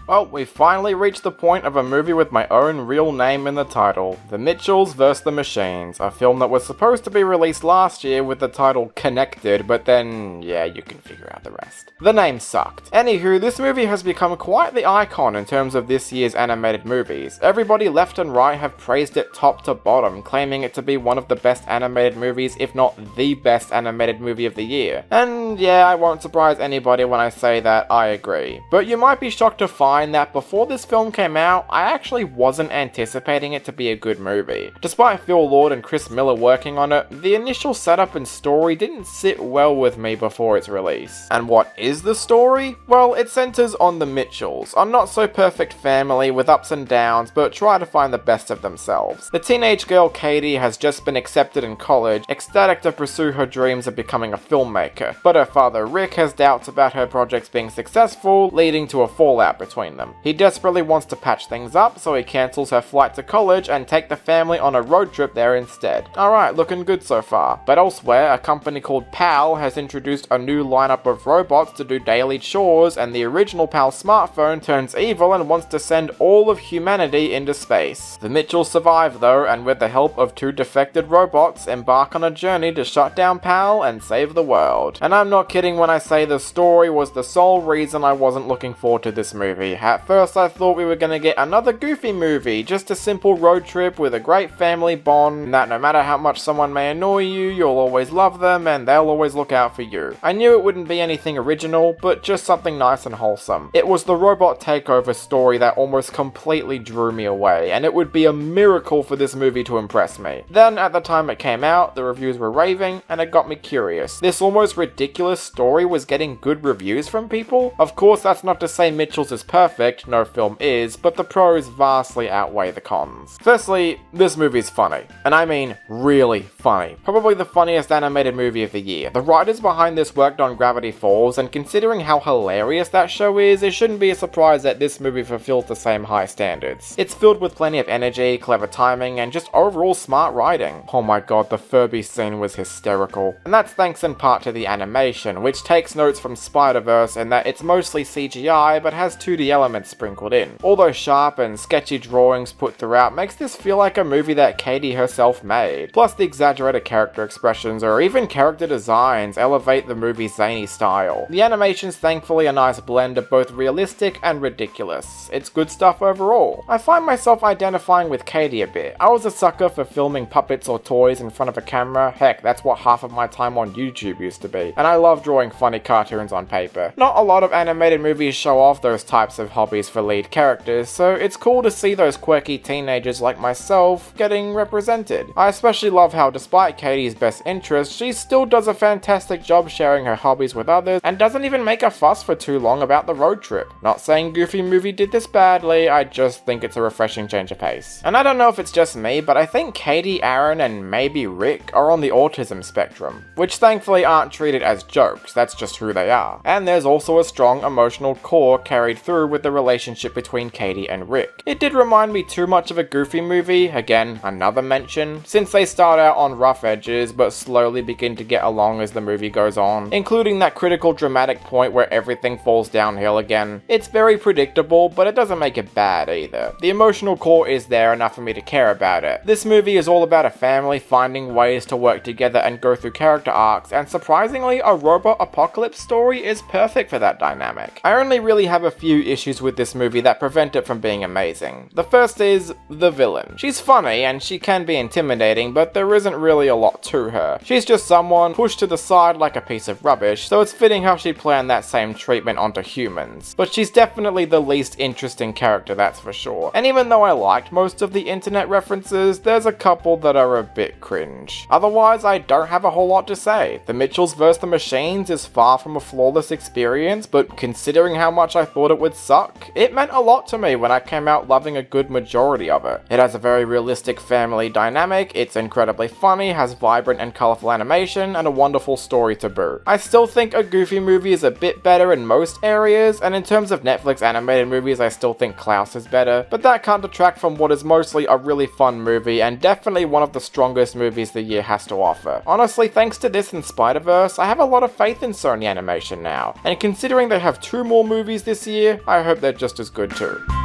Well, we finally reached the point of a movie with my own real name in the title, The Mitchells vs. the Machines, a film that was supposed to be released last year with the title Connected, but then, yeah, you can figure out the rest. The name sucked. Anywho, this movie has become quite the icon in terms of this year's animated movies. Everybody left and right have praised it top to bottom, claiming it to be one of the best animated movies, if not the best animated movie of the year. And yeah, I won't surprise anybody when I say that I agree. But you might be shocked to find that before this film came out, I actually wasn't anticipating it to be a good movie. Despite Phil Lord and Chris Miller working on it, the initial setup and story didn't sit well with me before its release. And what is the story? Well, it centers on the Mitchells, a not so perfect family with ups and downs, but try to find the best of themselves. The teenage girl Katie has just been accepted in college, ecstatic to pursue her dreams of becoming a filmmaker, but her father Rick has doubts about her projects being successful, leading to a fallout between them. He desperately wants to patch things up, so he cancels her flight to college and take the family on a road trip there instead. Alright, looking good so far. But elsewhere, a company called PAL has introduced a new lineup of robots to do daily chores, and the original PAL smartphone turns evil and wants to send all of humanity into space. The Mitchells survive though, and with the help of two defected robots, embark on a journey to shut down PAL and save the world. And I'm not kidding when I say the story was the sole reason I wasn't looking forward to this movie. At first I thought we were gonna get another Goofy movie, just a simple road trip with a great family bond, that no matter how much someone may annoy you, you'll always love them and they'll always look out for you. I knew it wouldn't be anything original, but just something nice and wholesome. It was the robot takeover story that almost completely drew me away, and it would be a miracle for this movie to impress me. Then, at the time it came out, the reviews were raving, and it got me curious. This almost ridiculous story was getting good reviews from people? Of course, that's not to say Mitchells is perfect, no film is, but the pros vastly outweigh the cons. Firstly, this movie's funny. And I mean really funny. Probably the funniest animated movie of the year. The writers behind this worked on Gravity Falls, and considering how hilarious that show is, it shouldn't be a surprise that this movie fulfills the same high standards. It's filled with plenty of energy, clever timing, and just overall smart writing. Oh my god, the Furby scene was hysterical. And that's thanks in part to the animation, which takes notes from Spider-Verse in that it's mostly CGI, but has 2D elements sprinkled in. All those sharp and sketchy drawings put throughout makes this feel like a movie that Katie herself made. Plus the exaggerated character expressions or even character designs elevate the movie's zany style. The animation's thankfully a nice blend of both realistic and ridiculous. It's good stuff overall. I find myself identifying with Katie a bit. I was a sucker for filming puppets or toys in front of a camera. Heck, that's what half of my time on YouTube used to be. And I love drawing funny cartoons on paper. Not a lot of animated movies show off those types of hobbies for lead characters, so it's cool to see those quirky teenagers like myself getting represented. I especially love how despite Katie's best interests, she still does a fantastic job sharing her hobbies with others and doesn't even make a fuss for too long about the road trip. Not saying Goofy Movie did this badly, I just think it's a refreshing change of pace. And I don't know if it's just me, but I think Katie, Aaron, and maybe Rick are on the autism spectrum, which thankfully aren't treated as jokes, that's just who they are. And there's also a strong emotional core carried through with the relationship between Katie and Rick. It did remind me too much of a Goofy Movie, again, another mention, since they start out on rough edges but slowly begin to get along as the movie goes on, including that critical dramatic point where everything falls downhill again. It's very predictable, but it doesn't make it bad either. The emotional core is there enough for me to care about it. This movie is all about a family finding ways to work together and go through character arcs, and surprisingly, a robot apocalypse story is perfect for that dynamic. I only really have a few issues with this movie that prevent it from being amazing. The first is the villain. She's funny and she can be intimidating, but there isn't really a lot to her. She's just someone pushed to the side like a piece of rubbish, so it's fitting how she'd plan that same treatment onto humans. But she's definitely the least interesting character, that's for sure. And even though I liked most of the internet references, there's a couple that are a bit cringe. Otherwise, I don't have a whole lot to say. The Mitchells vs. the Machines is far from a flawless experience, but considering how much I thought it would suck, it meant a lot to me when I came out loving a good majority of it. It has a very realistic family dynamic, it's incredibly funny, has vibrant and colourful animation, and a wonderful story to boot. I still think a Goofy Movie is a bit better in most areas, and in terms of Netflix animated movies I still think Klaus is better, but that can't detract from what is mostly a really fun movie and definitely one of the strongest movies the year has to offer. Honestly, thanks to this and Spider-Verse, I have a lot of faith in Sony Animation now, and considering they have 2 more movies this year, I I hope they're just as good too.